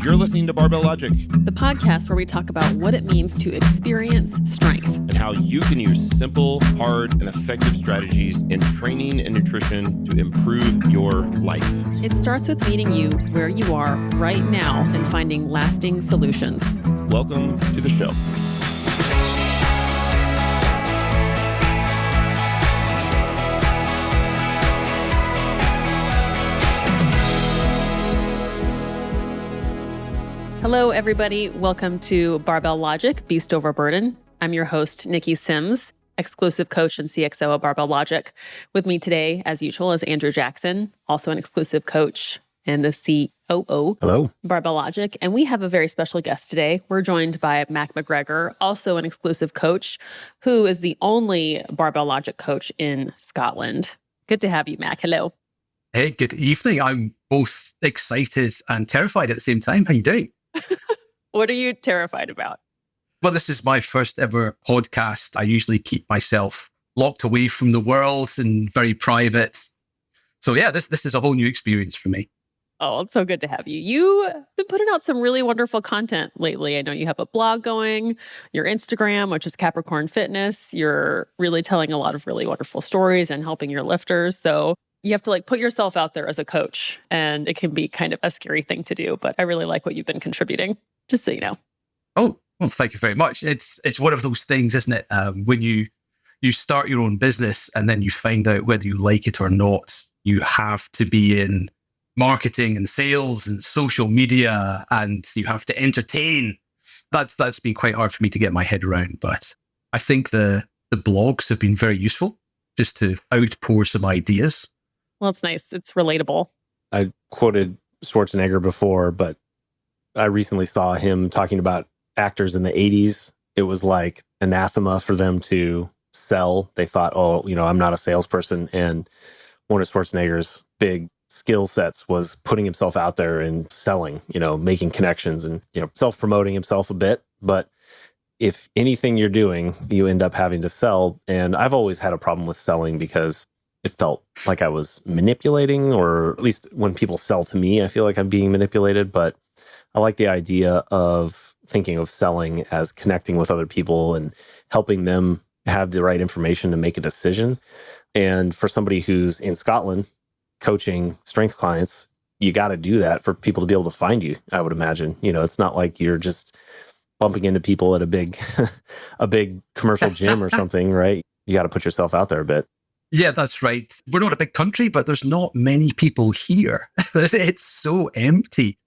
You're listening to Barbell Logic, the podcast where we talk about what it means to experience strength and how you can use simple, hard, and effective strategies in training and nutrition to improve your life. It starts with meeting you where you are right now and finding lasting solutions. Welcome to the show. Hello, everybody. Welcome to Barbell Logic, Beast Over Burden. I'm your host, Nikki Sims, exclusive coach and CXO of Barbell Logic. With me today, as usual, is Andrew Jackson, also an exclusive coach and the COO. Hello. Barbell Logic. And we have a very special guest today. We're joined by Mac McGregor, also an exclusive coach, who is the only Barbell Logic coach in Scotland. Good to have you, Mac. Hello. Hey, good evening. I'm both excited and terrified at the same time. How are you doing? What are you terrified about? Well, this is my first ever podcast. I usually keep myself locked away from the world and very private. So yeah, this is a whole new experience for me. Oh, it's so good to have you. You've been putting out some really wonderful content lately. I know you have a blog going, your Instagram, which is Capricorn Fitness. You're really telling a lot of really wonderful stories and helping your lifters. So you have to put yourself out there as a coach, and it can be kind of a scary thing to do, but I really like what you've been contributing, just so you know. Oh, well, thank you very much. It's one of those things, isn't it? When you start your own business and then you find out whether you like it or not, you have to be in marketing and sales and social media, and you have to entertain. That's been quite hard for me to get my head around, but I think the blogs have been very useful just to outpour some ideas. Well, it's nice. It's relatable. I quoted Schwarzenegger before, but I recently saw him talking about actors in the 80s. It was like anathema for them to sell. They thought, I'm not a salesperson. And one of Schwarzenegger's big skill sets was putting himself out there and selling, making connections and, self-promoting himself a bit. But if anything you're doing, you end up having to sell. And I've always had a problem with selling because it felt like I was manipulating, or at least when people sell to me, I feel like I'm being manipulated. But I like the idea of thinking of selling as connecting with other people and helping them have the right information to make a decision. And for somebody who's in Scotland coaching strength clients, you got to do that for people to be able to find you, I would imagine. It's not like you're just bumping into people at a big commercial gym or something, right? You got to put yourself out there a bit. Yeah, that's right. We're not a big country, but there's not many people here. It's so empty.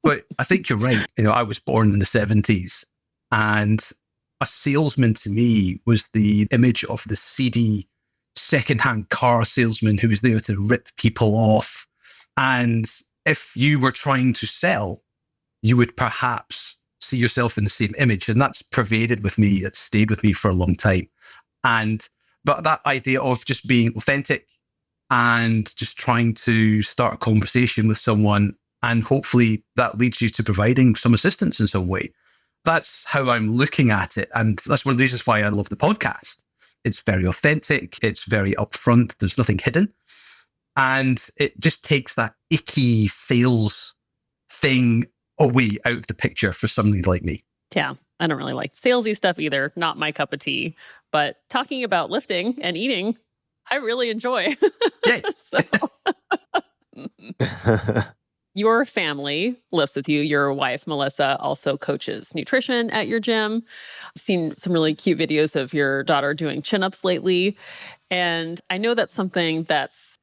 But I think you're right. I was born in the 70s, and a salesman to me was the image of the seedy secondhand car salesman who was there to rip people off. And if you were trying to sell, you would perhaps see yourself in the same image. And that's pervaded with me. It stayed with me for a long time. But that idea of just being authentic and just trying to start a conversation with someone, and hopefully that leads you to providing some assistance in some way. That's how I'm looking at it. And that's one of the reasons why I love the podcast. It's very authentic. It's very upfront. There's nothing hidden. And it just takes that icky sales thing away out of the picture for somebody like me. Yeah, I don't really like salesy stuff either. Not my cup of tea. But talking about lifting and eating, I really enjoy. Yay. Your family lives with you. Your wife, Melissa, also coaches nutrition at your gym. I've seen some really cute videos of your daughter doing chin-ups lately. And I know that's something that's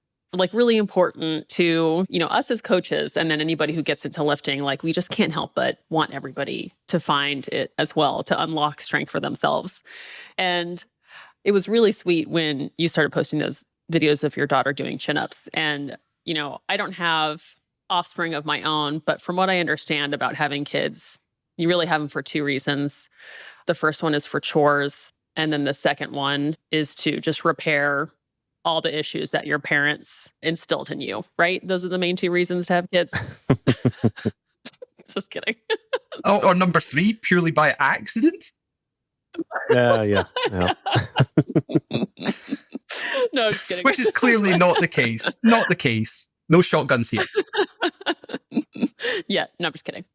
really important to, us as coaches, and then anybody who gets into lifting. We just can't help but want everybody to find it as well, to unlock strength for themselves. And it was really sweet when you started posting those videos of your daughter doing chin-ups. And, I don't have offspring of my own, but from what I understand about having kids, you really have them for two reasons. The first one is for chores, and then the second one is to just repair all the issues that your parents instilled in you, right? Those are the main two reasons to have kids. Just kidding. Or number three, purely by accident? Yeah. No, just kidding. Which is clearly not the case. Not the case. No shotguns here. Yeah, no, I'm just kidding.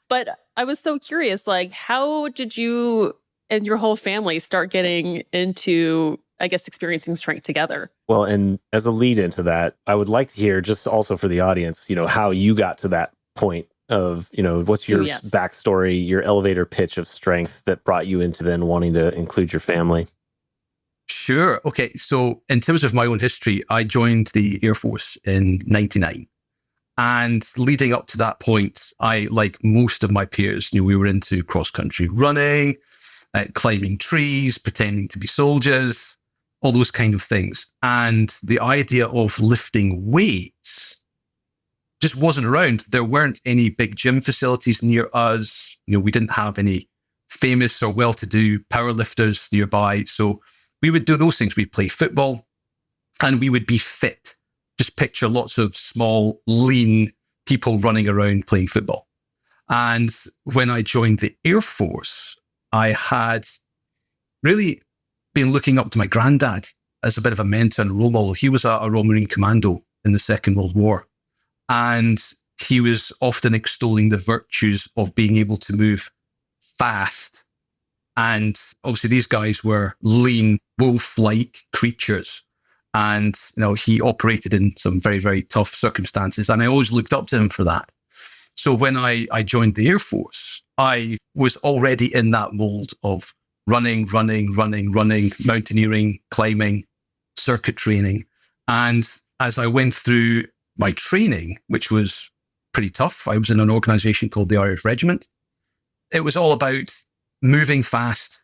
But I was so curious, like, how did you and your whole family start getting into, I guess, experiencing strength together? Well, and as a lead into that, I would like to hear, just also for the audience, how you got to that point of, what's your Yes. backstory, your elevator pitch of strength that brought you into then wanting to include your family. Sure. Okay. So in terms of my own history, I joined the Air Force in 99. And leading up to that point, I, like most of my peers, we were into cross-country running, climbing trees, pretending to be soldiers, all those kind of things. And the idea of lifting weights just wasn't around. There weren't any big gym facilities near us. We didn't have any famous or well-to-do powerlifters nearby. So we would do those things. We'd play football and we would be fit. Just picture lots of small, lean people running around playing football. And when I joined the Air Force, I had really been looking up to my granddad as a bit of a mentor and role model. He was a Royal Marine Commando in the Second World War. And he was often extolling the virtues of being able to move fast. And obviously these guys were lean, wolf-like creatures. And, he operated in some very, very tough circumstances. And I always looked up to him for that. So when I joined the Air Force, I was already in that mold of running, mountaineering, climbing, circuit training. And as I went through my training, which was pretty tough, I was in an organization called the Irish Regiment. It was all about moving fast,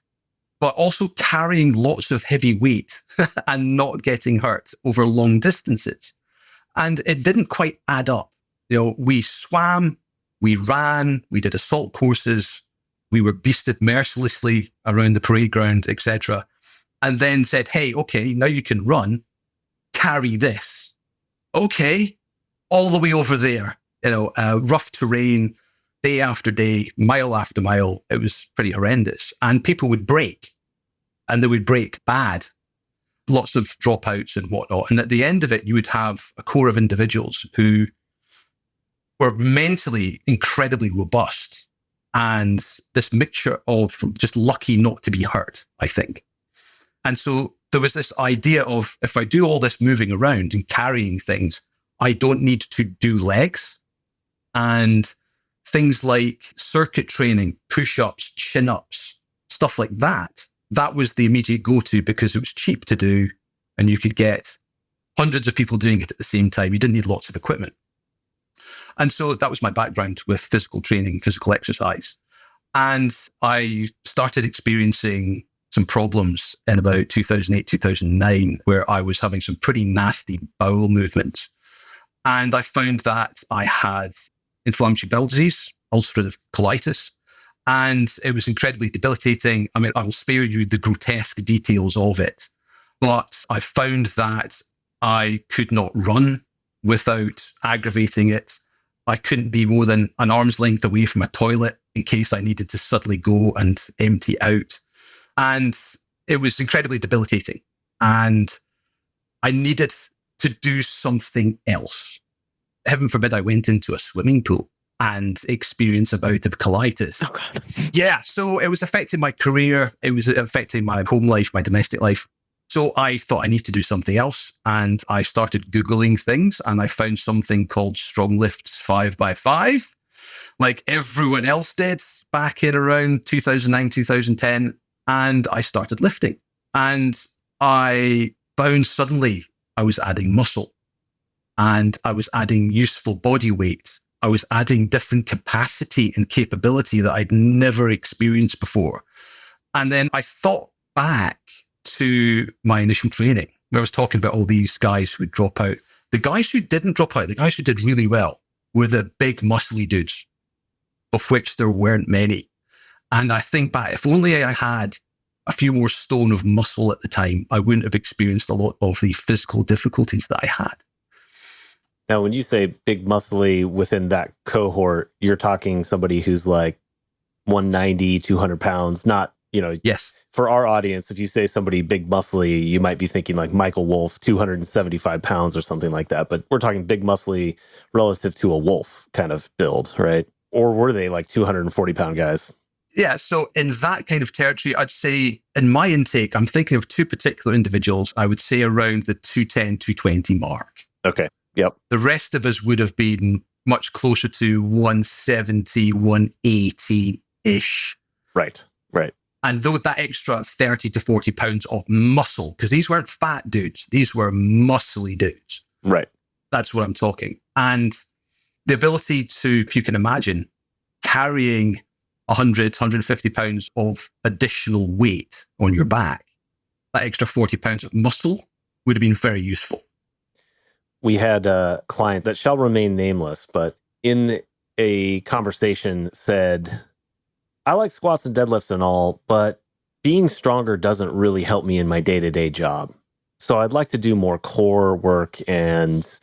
but also carrying lots of heavy weight and not getting hurt over long distances. And it didn't quite add up. We swam, we ran, we did assault courses, we were beasted mercilessly around the parade ground, etc. And then said, hey, okay, now you can run, carry this. Okay, all the way over there, rough terrain, day after day, mile after mile. It was pretty horrendous. And people would break, and they would break bad. Lots of dropouts and whatnot. And at the end of it, you would have a core of individuals who were mentally incredibly robust and this mixture of just lucky not to be hurt, I think. And so there was this idea of, if I do all this moving around and carrying things, I don't need to do legs. And things like circuit training, push-ups, chin-ups, stuff like that, that was the immediate go-to because it was cheap to do and you could get hundreds of people doing it at the same time. You didn't need lots of equipment. And so that was my background with physical training, physical exercise. And I started experiencing some problems in about 2008, 2009, where I was having some pretty nasty bowel movements. And I found that I had inflammatory bowel disease, ulcerative colitis, and it was incredibly debilitating. I mean, I will spare you the grotesque details of it, but I found that I could not run without aggravating it. I couldn't be more than an arm's length away from a toilet in case I needed to suddenly go and empty out. And it was incredibly debilitating. And I needed to do something else. Heaven forbid I went into a swimming pool and experienced a bout of colitis. Oh, God. Yeah, so it was affecting my career. It was affecting my home life, my domestic life. So I thought I need to do something else. And I started Googling things and I found something called Strong Lifts 5x5, like everyone else did back in around 2009, 2010. And I started lifting. And I found suddenly I was adding muscle and I was adding useful body weight. I was adding different capacity and capability that I'd never experienced before. And then I thought back to my initial training, where I was talking about all these guys who would drop out. The guys who didn't drop out, the guys who did really well, were the big muscly dudes, of which there weren't many. And I think back, if only I had a few more stone of muscle at the time, I wouldn't have experienced a lot of the physical difficulties that I had. Now, when you say big muscly within that cohort, you're talking somebody who's like 190, 200 pounds, not Yes. For our audience, if you say somebody big muscly, you might be thinking like Michael Wolf, 275 pounds or something like that. But we're talking big muscly relative to a wolf kind of build, right? Or were they like 240-pound guys? Yeah, so in that kind of territory, I'd say in my intake, I'm thinking of two particular individuals. I would say around the 210, 220 mark. Okay. Yep. The rest of us would have been much closer to 170, 180-ish. Right. And though that extra 30 to 40 pounds of muscle, because these weren't fat dudes, these were muscly dudes. Right. That's what I'm talking. And the ability to, if you can imagine, carrying 100, 150 pounds of additional weight on your back, that extra 40 pounds of muscle would have been very useful. We had a client that shall remain nameless, but in a conversation said, I like squats and deadlifts and all, but being stronger doesn't really help me in my day-to-day job. So I'd like to do more core work and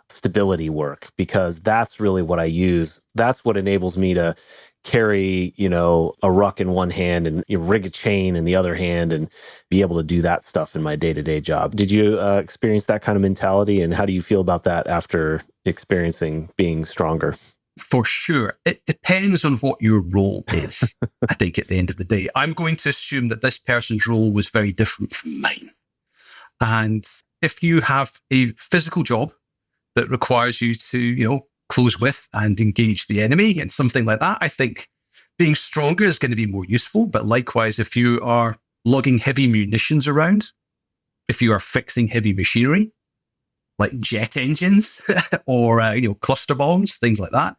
stability work, because that's really what I use. That's what enables me to carry, a ruck in one hand and rig a chain in the other hand and be able to do that stuff in my day-to-day job. Did you experience that kind of mentality? And how do you feel about that after experiencing being stronger? For sure. It depends on what your role is, I think, at the end of the day. I'm going to assume that this person's role was very different from mine. And if you have a physical job that requires you to, close with and engage the enemy and something like that, I think being stronger is going to be more useful. But likewise, if you are lugging heavy munitions around, if you are fixing heavy machinery, like jet engines or, cluster bombs, things like that,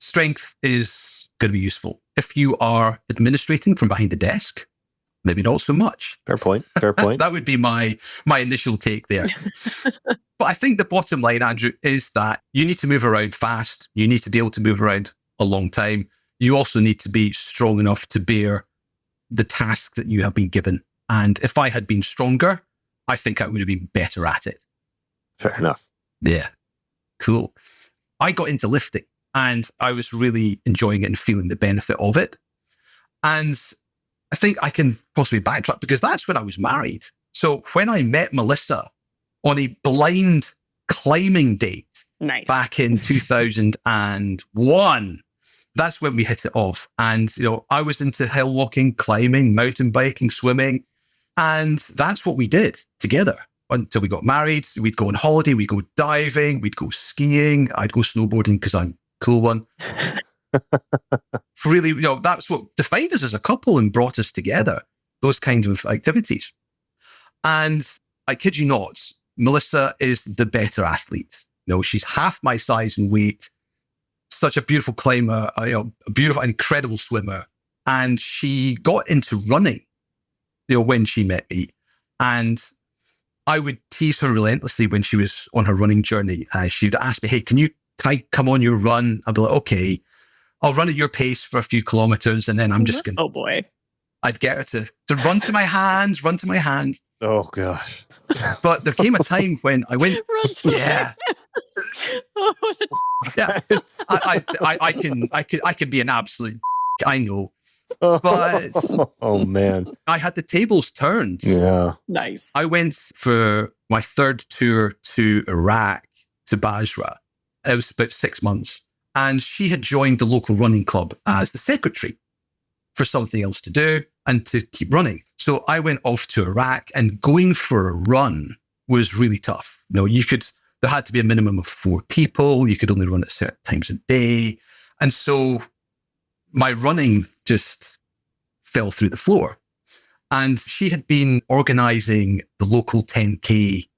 strength is going to be useful. If you are administrating from behind the desk, maybe not so much. Fair point. That would be my initial take there. But I think the bottom line, Andrew, is that you need to move around fast. You need to be able to move around a long time. You also need to be strong enough to bear the task that you have been given. And if I had been stronger, I think I would have been better at it. Fair enough. Yeah. Cool. I got into lifting and I was really enjoying it and feeling the benefit of it. And I think I can possibly backtrack because that's when I was married. So when I met Melissa on a blind climbing date back in 2001, that's when we hit it off. And, I was into hill walking, climbing, mountain biking, swimming. And that's what we did together until we got married. We'd go on holiday, we'd go diving, we'd go skiing. I'd go snowboarding because I'm a cool one. Really, that's what defined us as a couple and brought us together, those kinds of activities. And I kid you not, Melissa is the better athlete. She's half my size and weight, such a beautiful climber, a beautiful, incredible swimmer. And she got into running, when she met me. And I would tease her relentlessly when she was on her running journey. She'd ask me, hey, can I come on your run? I'd be like, okay, I'll run at your pace for a few kilometers. And then I'm just going to, oh boy, I'd get her to run to my hands. Oh gosh. But there came a time when I went, yeah. Yeah, I can be an absolute, I know. But oh man, I had the tables turned. Yeah, nice. I went for my third tour to Iraq, to Basra. It was about 6 months, and she had joined the local running club as the secretary for something else to do and to keep running. So I went off to Iraq, and going for a run was really tough. There had to be a minimum of 4 people. You could only run at certain times a day. And so my running just fell through the floor. And she had been organizing the local 10K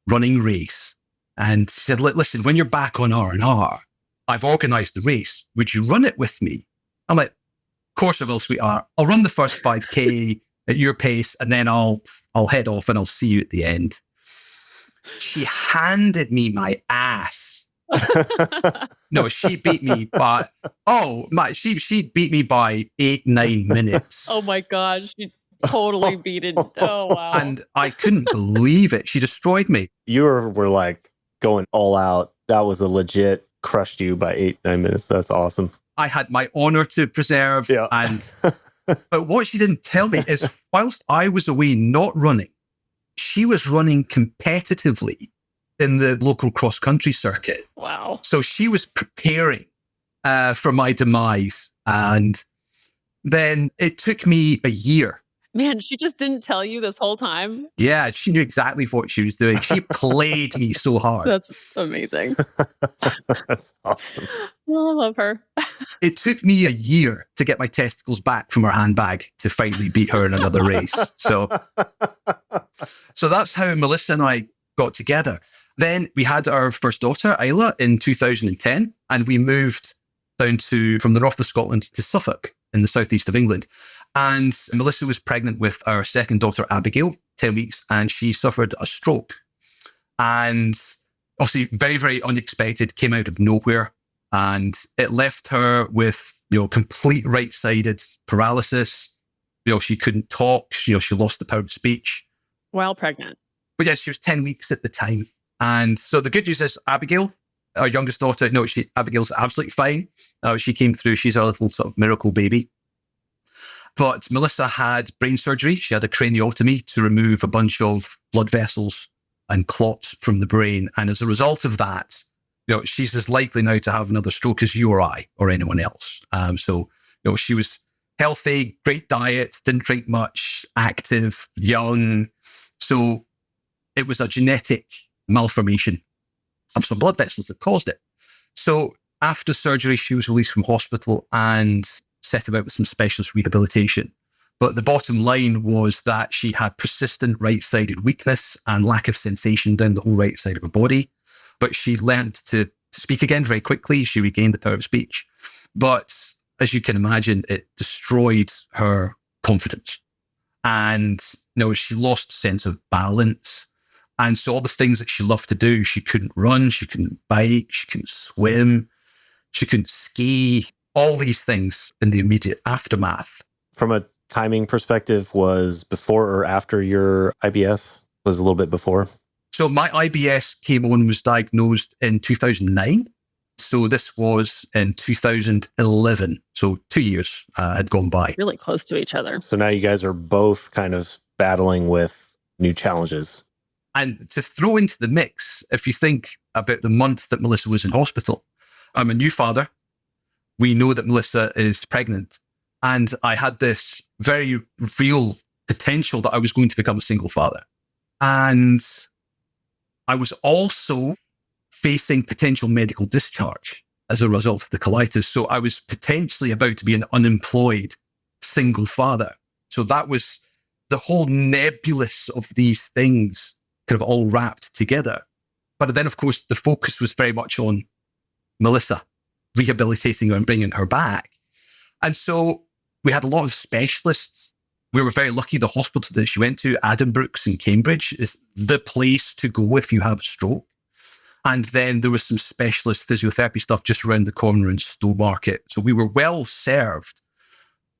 running race. And she said, listen, when you're back on R&R, I've organized the race. Would you run it with me? I'm like, of course I will, sweetheart. I'll run the first 5K at your pace, and then I'll head off and I'll see you at the end. She handed me my ass. No, she beat me by, she beat me by 8-9 minutes. Oh my gosh. She totally beat it. Oh, wow. And I couldn't believe it. She destroyed me. You were like going all out. That was a legit crushed you by 8-9 minutes. That's awesome. I had my honor to preserve. Yeah. And But what she didn't tell me is whilst I was away not running, she was running competitively in the local cross-country circuit. Wow. So she was preparing for my demise. And then it took me a year. Man, she just didn't tell you this whole time. Yeah, she knew exactly what she was doing. She played me so hard. That's amazing. That's awesome. Well, I love her. It took me a year to get my testicles back from her handbag to finally beat her in another race. So that's how Melissa and I got together. Then we had our first daughter, Isla, in 2010, and we moved down from the north of Scotland to Suffolk in the southeast of England. And Melissa was pregnant with our second daughter, Abigail, 10 weeks, and she suffered a stroke. And obviously, very, very unexpected, came out of nowhere. And it left her with, complete right-sided paralysis. She couldn't talk. She lost the power of speech. While pregnant. But yes, she was 10 weeks at the time. And so the good news is Abigail, our youngest daughter, Abigail's absolutely fine. She came through. She's our little sort of miracle baby. But Melissa had brain surgery. She had a craniotomy to remove a bunch of blood vessels and clots from the brain. And as a result of that, she's as likely now to have another stroke as you or I or anyone else. So she was healthy, great diet, didn't drink much, active, young. So it was a genetic malformation of some blood vessels that caused it. So after surgery, she was released from hospital and set about with some specialist rehabilitation. But the bottom line was that she had persistent right-sided weakness and lack of sensation down the whole right side of her body. But she learned to speak again very quickly. She regained the power of speech. But as you can imagine, it destroyed her confidence. And she lost sense of balance. And so all the things that she loved to do, she couldn't run, she couldn't bike, she couldn't swim, she couldn't ski, all these things in the immediate aftermath. From a timing perspective, was before or after your IBS? Was a little bit before? So my IBS came on and was diagnosed in 2009. So this was in 2011. So 2 years had gone by. Really close to each other. So now you guys are both kind of battling with new challenges. And to throw into the mix, if you think about the month that Melissa was in hospital, I'm a new father. We know that Melissa is pregnant. And I had this very real potential that I was going to become a single father. And I was also facing potential medical discharge as a result of the colitis. So I was potentially about to be an unemployed single father. So that was the whole nebulous of these things kind of all wrapped together. But then, of course, the focus was very much on Melissa, rehabilitating her and bringing her back. And so we had a lot of specialists. We were very lucky. The hospital that she went to, Addenbrooke's in Cambridge, is the place to go if you have a stroke. And then there was some specialist physiotherapy stuff just around the corner in Stowmarket. So we were well served,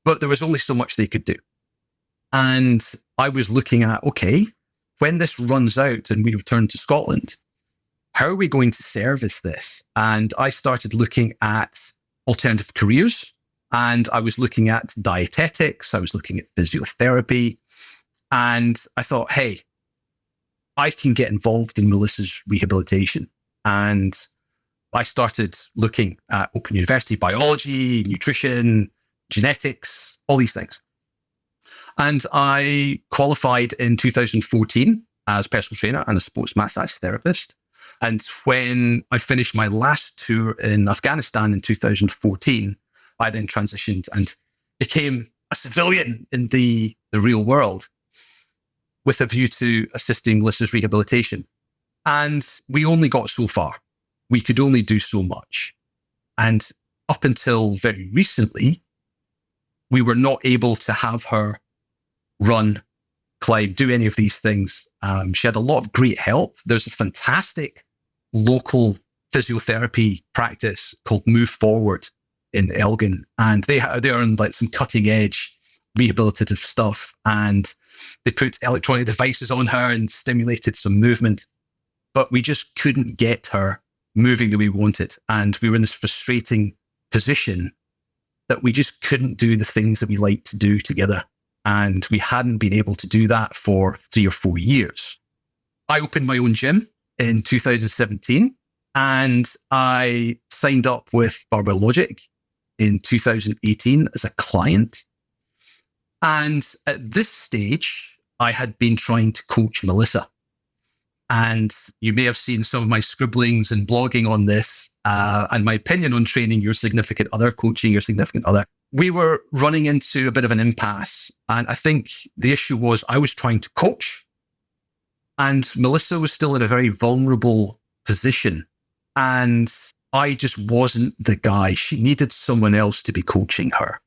but there was only so much they could do. And I was looking at, okay, when this runs out and we return to Scotland, how are we going to service this? And I started looking at alternative careers, and I was looking at dietetics, I was looking at physiotherapy, and I thought, hey, I can get involved in Melissa's rehabilitation. And I started looking at Open University, biology, nutrition, genetics, all these things. And I qualified in 2014 as personal trainer and a sports massage therapist. And when I finished my last tour in Afghanistan in 2014, I then transitioned and became a civilian in the real world with a view to assisting Melissa's rehabilitation. And we only got so far. We could only do so much. And up until very recently, we were not able to have her run, climb, do any of these things. She had a lot of great help. There's a fantastic local physiotherapy practice called Move Forward in Elgin. And they are on like some cutting edge rehabilitative stuff. And they put electronic devices on her and stimulated some movement. But we just couldn't get her moving the way we wanted. And we were in this frustrating position that we just couldn't do the things that we like to do together. And we hadn't been able to do that for 3 or 4 years. I opened my own gym in 2017, and I signed up with Barbell Logic in 2018 as a client. And at this stage, I had been trying to coach Melissa. And you may have seen some of my scribblings and blogging on this, and my opinion on training your significant other, coaching your significant other. We were running into a bit of an impasse. And I think the issue was I was trying to coach, and Melissa was still in a very vulnerable position. And I just wasn't the guy. She needed someone else to be coaching her.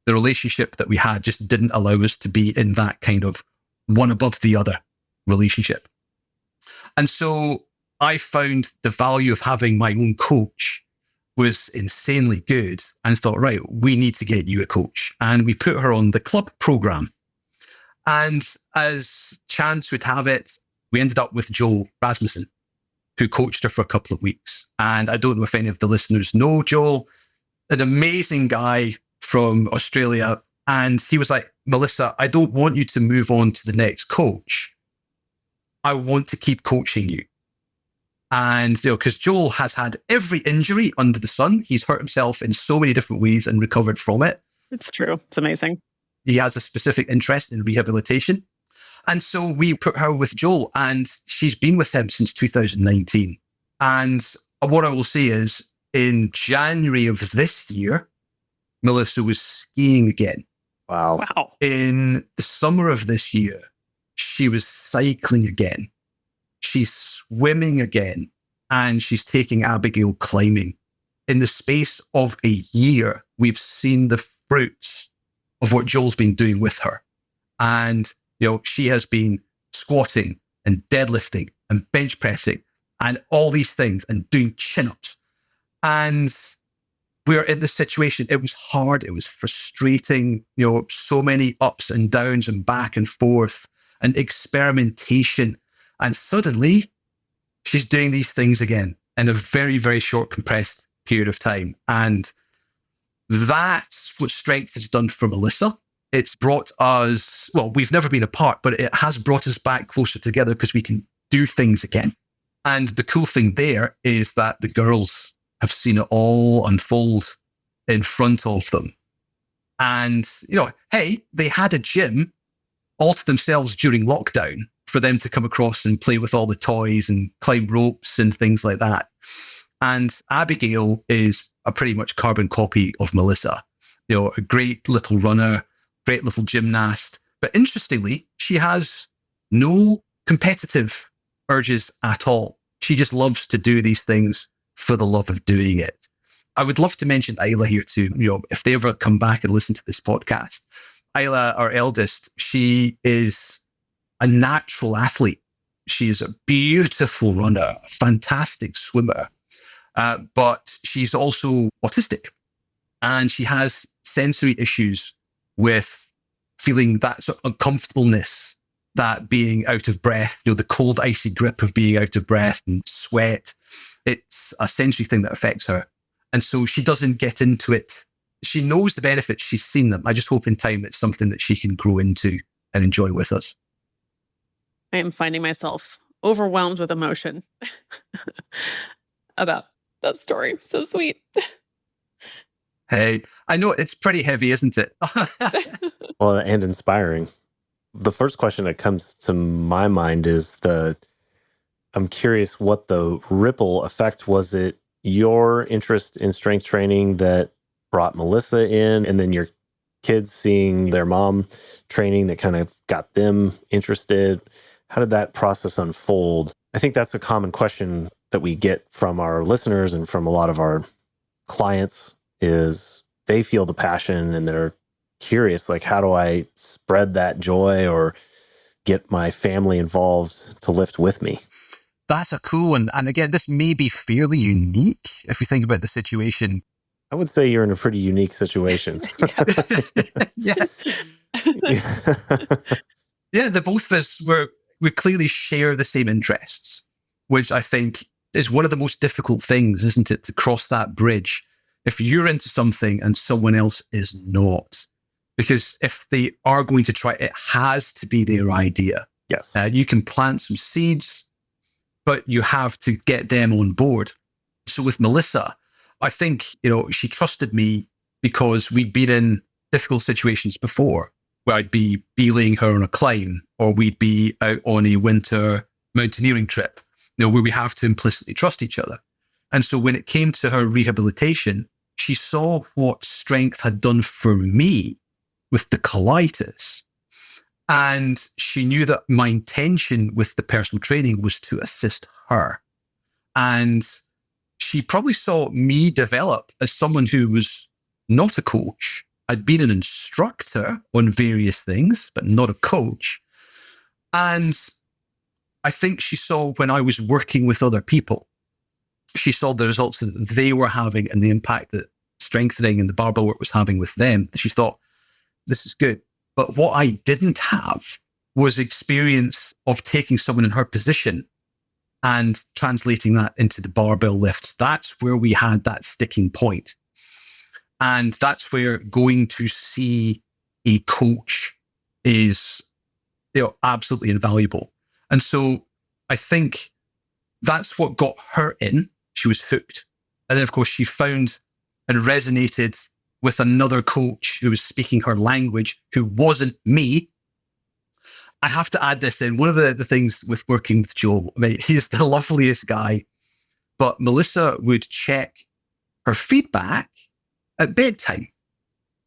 The relationship that we had just didn't allow us to be in that kind of one above the other relationship. And so I found the value of having my own coach was insanely good, and thought, right, we need to get you a coach. And we put her on the club program. And as chance would have it, we ended up with Joel Rasmussen, who coached her for a couple of weeks. And I don't know if any of the listeners know Joel, an amazing guy from Australia. And he was like, Melissa, I don't want you to move on to the next coach. I want to keep coaching you. And, because Joel has had every injury under the sun. He's hurt himself in so many different ways and recovered from it. It's true. It's amazing. He has a specific interest in rehabilitation. And so we put her with Joel, and she's been with him since 2019. And what I will say is, in January of this year, Melissa was skiing again. Wow. In the summer of this year, she was cycling again. She's swimming again, and she's taking Abigail climbing. In the space of a year, we've seen the fruits of what Joel's been doing with her. And, she has been squatting and deadlifting and bench pressing and all these things and doing chin-ups. And we're in this situation. It was hard. It was frustrating, so many ups and downs and back and forth and experimentation. And suddenly she's doing these things again in a very, very short, compressed period of time. And that's what strength has done for Melissa. It's brought us, we've never been apart, but it has brought us back closer together because we can do things again. And the cool thing there is that the girls have seen it all unfold in front of them. And, hey, they had a gym all to themselves during lockdown for them to come across and play with all the toys and climb ropes and things like that. And Abigail is a pretty much carbon copy of Melissa, a great little runner, great little gymnast. But interestingly, she has no competitive urges at all. She just loves to do these things for the love of doing it. I would love to mention Isla here too. If they ever come back and listen to this podcast, Isla, our eldest, she is a natural athlete. She is a beautiful runner, a fantastic swimmer, but she's also autistic, and she has sensory issues with feeling that sort of uncomfortableness, that being out of breath, the cold, icy grip of being out of breath and sweat. It's a sensory thing that affects her. And so she doesn't get into it. She knows the benefits. She's seen them. I just hope in time it's something that she can grow into and enjoy with us. I am finding myself overwhelmed with emotion about that story. So sweet. Hey, I know it's pretty heavy, isn't it? Well, and inspiring. The first question that comes to my mind is I'm curious what the ripple effect was. It your interest in strength training that brought Melissa in, and then your kids seeing their mom training that kind of got them interested? How did that process unfold? I think that's a common question that we get from our listeners and from a lot of our clients, is they feel the passion and they're curious, like, how do I spread that joy or get my family involved to lift with me? That's a cool one. And again, this may be fairly unique if you think about the situation. I would say you're in a pretty unique situation. Yeah. Yeah, the both of us we clearly share the same interests, which I think is one of the most difficult things, isn't it, to cross that bridge, if you're into something and someone else is not. Because if they are going to try, it has to be their idea. Yes. You can plant some seeds, but you have to get them on board. So with Melissa, I think, she trusted me because we'd been in difficult situations before where I'd be belaying her on a climb, or we'd be out on a winter mountaineering trip, where we have to implicitly trust each other. And so when it came to her rehabilitation, she saw what strength had done for me with the colitis. And she knew that my intention with the personal training was to assist her. And she probably saw me develop as someone who was not a coach. I'd been an instructor on various things, but not a coach. And I think she saw when I was working with other people, she saw the results that they were having and the impact that strengthening and the barbell work was having with them. She thought, this is good. But what I didn't have was experience of taking someone in her position and translating that into the barbell lifts. That's where we had that sticking point. And that's where going to see a coach is, absolutely invaluable. And so I think that's what got her in. She was hooked. And then, of course, she found and resonated with another coach who was speaking her language, who wasn't me. I have to add this in. One of the things with working with Joel, he's the loveliest guy, but Melissa would check her feedback at bedtime.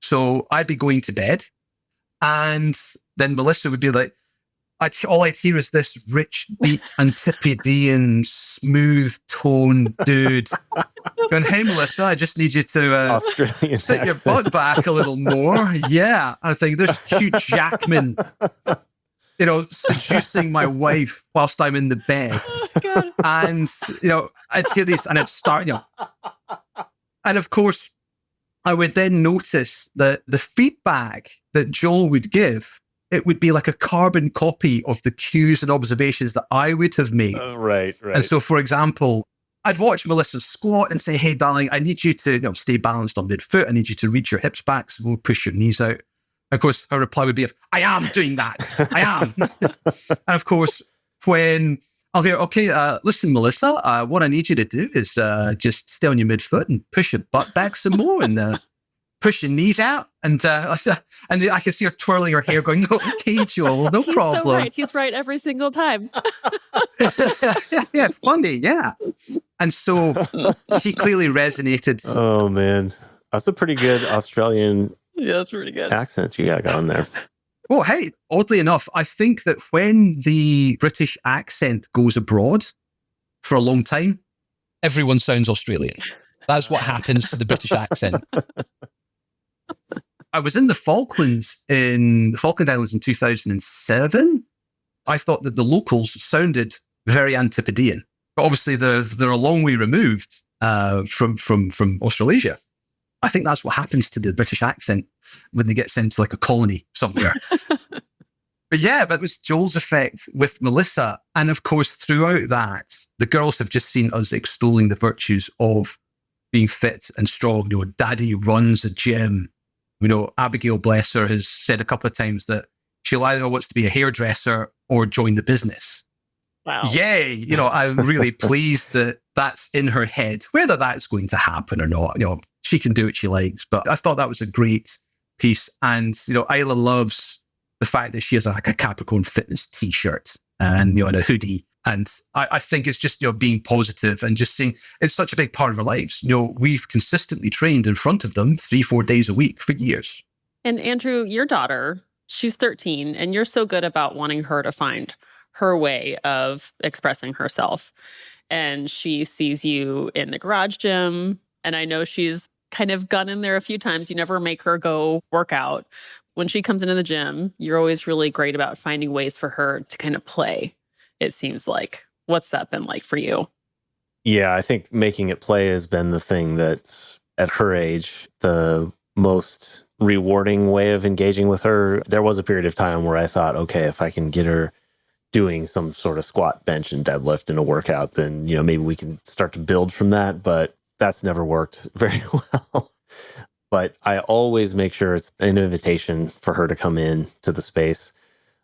So I'd be going to bed, and then Melissa would be like, all I'd hear is this rich, deep, Antipodean, smooth tone dude going, hey, Melissa, I just need you to sit your butt back a little more. Yeah. I think there's Hugh Jackman, seducing my wife whilst I'm in the bed. Oh, God. And, I'd hear these and I'd start, and of course, I would then notice that the feedback that Joel would give, it would be like a carbon copy of the cues and observations that I would have made. Right. And so, for example, I'd watch Melissa squat and say, hey, darling, I need you to stay balanced on midfoot. I need you to reach your hips back, so we'll push your knees out. Of course, her reply would be, I am doing that. I am. And of course, when I'll hear, okay, listen, Melissa, what I need you to do is just stay on your midfoot and push your butt back some more and push your knees out. And I can see her twirling her hair going, okay, Joel, no problem. So right. He's right every single time. Yeah, funny, yeah. And so she clearly resonated. Oh, man. That's a pretty good Australian that's pretty good accent you got going there. Well, hey, oddly enough, I think that when the British accent goes abroad for a long time, everyone sounds Australian. That's what happens to the British accent. I was in the Falkland Islands in 2007. I thought that the locals sounded very Antipodean, but obviously they're a long way removed from Australasia. I think that's what happens to the British accent when they get sent to like a colony somewhere. But yeah, that was Joel's effect with Melissa. And of course, throughout that, the girls have just seen us extolling the virtues of being fit and strong. Daddy runs a gym. Abigail, bless her, has said a couple of times that she'll either wants to be a hairdresser or join the business. Wow. Yay. I'm really pleased that that's in her head. Whether that's going to happen or not, she can do what she likes. But I thought that was a great piece. And, Isla loves the fact that she has a Capricorn Fitness t-shirt and, and a hoodie. And I think it's just, being positive and just seeing it's such a big part of our lives. We've consistently trained in front of them 3-4 days a week for years. And Andrew, your daughter, she's 13, and you're so good about wanting her to find her way of expressing herself. And she sees you in the garage gym. And I know she's kind of gone in there a few times. You never make her go work out. When she comes into the gym, you're always really great about finding ways for her to kind of play, it seems like. What's that been like for you? Yeah, I think making it play has been the thing that's, at her age, the most rewarding way of engaging with her. There was a period of time where I thought, okay, if I can get her doing some sort of squat, bench, and deadlift in a workout, then, maybe we can start to build from that. But that's never worked very well. But I always make sure it's an invitation for her to come in to the space.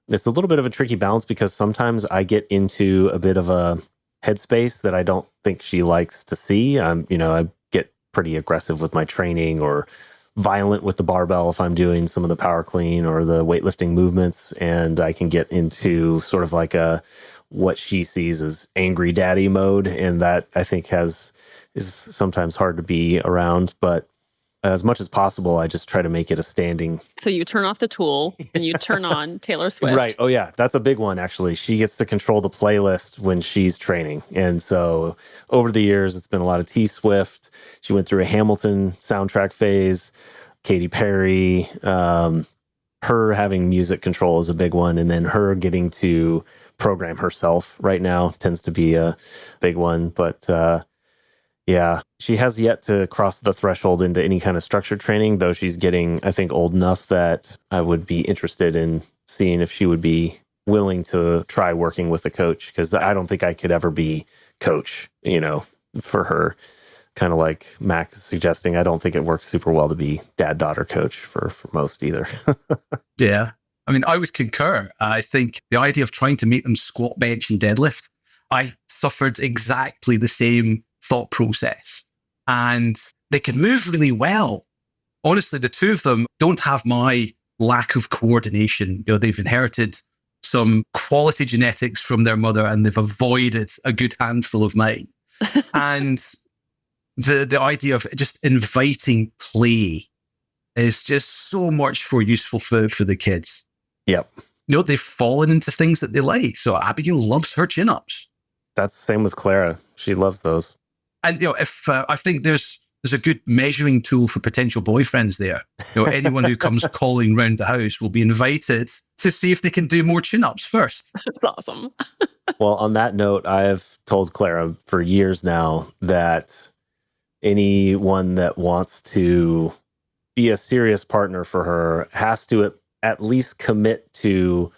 It's a little bit of a tricky balance because sometimes I get into a bit of a headspace that I don't think she likes to see. I get pretty aggressive with my training or violent with the barbell if I'm doing some of the power clean or the weightlifting movements. And I can get into sort of like what she sees as angry daddy mode. And that I think is sometimes hard to be around. But as much as possible, I just try to make it a standing. So you turn off the tool and you turn on Taylor Swift. Right. Oh, yeah. That's a big one, actually. She gets to control the playlist when she's training. And so over the years, it's been a lot of T Swift. She went through a Hamilton soundtrack phase, Katy Perry. Her having music control is a big one. And then her getting to program herself right now tends to be a big one. But yeah, she has yet to cross the threshold into any kind of structured training, though she's getting, I think, old enough that I would be interested in seeing if she would be willing to try working with a coach, because I don't think I could ever be coach, for her. Kind of like Mac is suggesting, I don't think it works super well to be dad-daughter coach for most either. Yeah. I mean, I would concur. I think the idea of trying to make them squat, bench, and deadlift, I suffered exactly the same thought process. And they can move really well. Honestly, the two of them don't have my lack of coordination. They've inherited some quality genetics from their mother and they've avoided a good handful of mine. And the idea of just inviting play is just so much more useful for the kids. Yep. They've fallen into things that they like. So Abigail loves her chin-ups. That's the same with Clara. She loves those. And if I think there's a good measuring tool for potential boyfriends there. Anyone who comes calling round the house will be invited to see if they can do more chin-ups first. That's awesome. Well, on that note, I've told Clara for years now that anyone that wants to be a serious partner for her has to at least commit to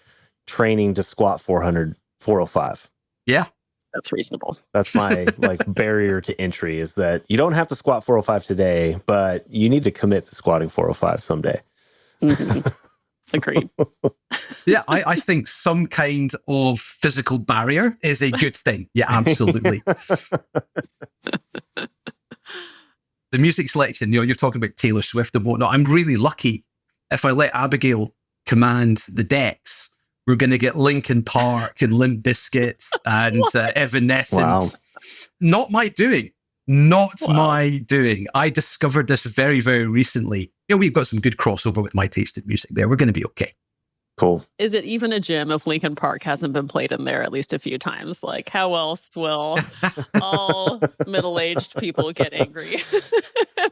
training to squat 405. Yeah. That's reasonable. That's my barrier to entry, is that you don't have to squat 405 today, but you need to commit to squatting 405 someday. Mm-hmm. Agreed. Yeah, I think some kind of physical barrier is a good thing. Yeah, absolutely. The music selection, you're talking about Taylor Swift and whatnot. I'm really lucky if I let Abigail command the decks. We're going to get Linkin Park and Limp Bizkit and Evanescence. Wow. Not my doing. My doing. I discovered this very, very recently. We've got some good crossover with my taste in music there. We're going to be okay. Cool. Is it even a gym if Linkin Park hasn't been played in there at least a few times? Like, how else will all middle-aged people get angry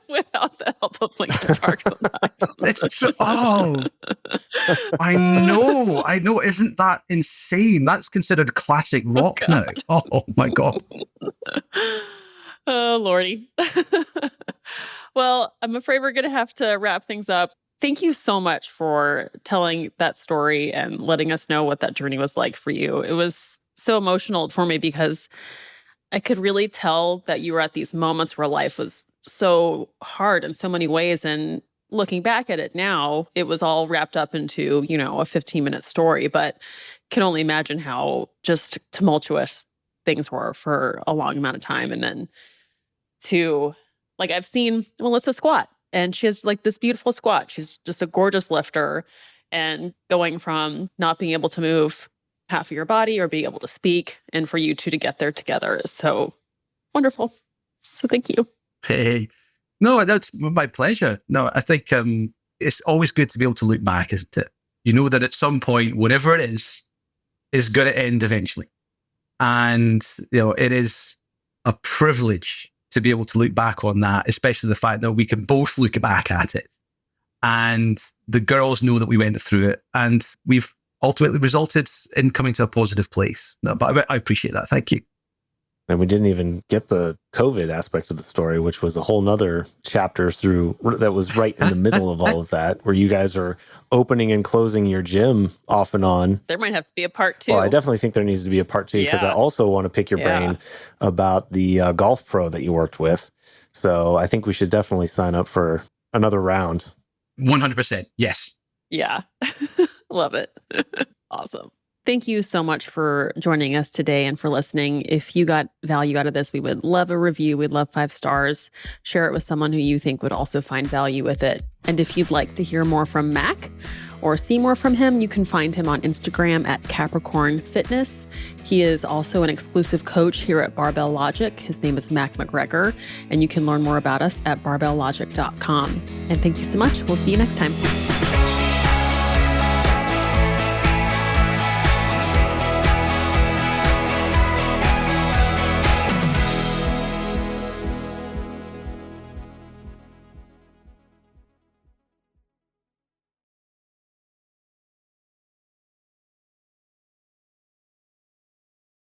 without the help of Linkin Park sometimes? It's true. Oh, I know. Isn't that insane? That's considered classic rock now. Oh my God. Oh, Lordy. Well, I'm afraid we're going to have to wrap things up. Thank you so much for telling that story and letting us know what that journey was like for you. It was so emotional for me because I could really tell that you were at these moments where life was so hard in so many ways. And looking back at it now, it was all wrapped up into, a 15-minute story, but can only imagine how just tumultuous things were for a long amount of time. And then I've seen Melissa squat. And she has this beautiful squat. She's just a gorgeous lifter. And going from not being able to move half of your body or being able to speak, and for you two to get there together is so wonderful. So thank you. Hey, no, that's my pleasure. No, I think it's always good to be able to look back, isn't it? You know that at some point, whatever it is going to end eventually. And, it is a privilege to be able to look back on that, especially the fact that we can both look back at it. And the girls know that we went through it and we've ultimately resulted in coming to a positive place. No, but I appreciate that. Thank you. And we didn't even get the COVID aspect of the story, which was a whole nother chapter that was right in the middle of all of that, where you guys are opening and closing your gym off and on. There might have to be a part 2. Well, I definitely think there needs to be a part 2 because I also want to pick your brain about the golf pro that you worked with. So I think we should definitely sign up for another round. 100%. Yes. Yeah. Love it. Awesome. Thank you so much for joining us today and for listening. If you got value out of this, we would love a review. We'd love 5 stars. Share it with someone who you think would also find value with it. And if you'd like to hear more from Mac or see more from him, you can find him on Instagram at Capricorn Fitness. He is also an exclusive coach here at Barbell Logic. His name is Mac McGregor, and you can learn more about us at barbelllogic.com. And thank you so much. We'll see you next time.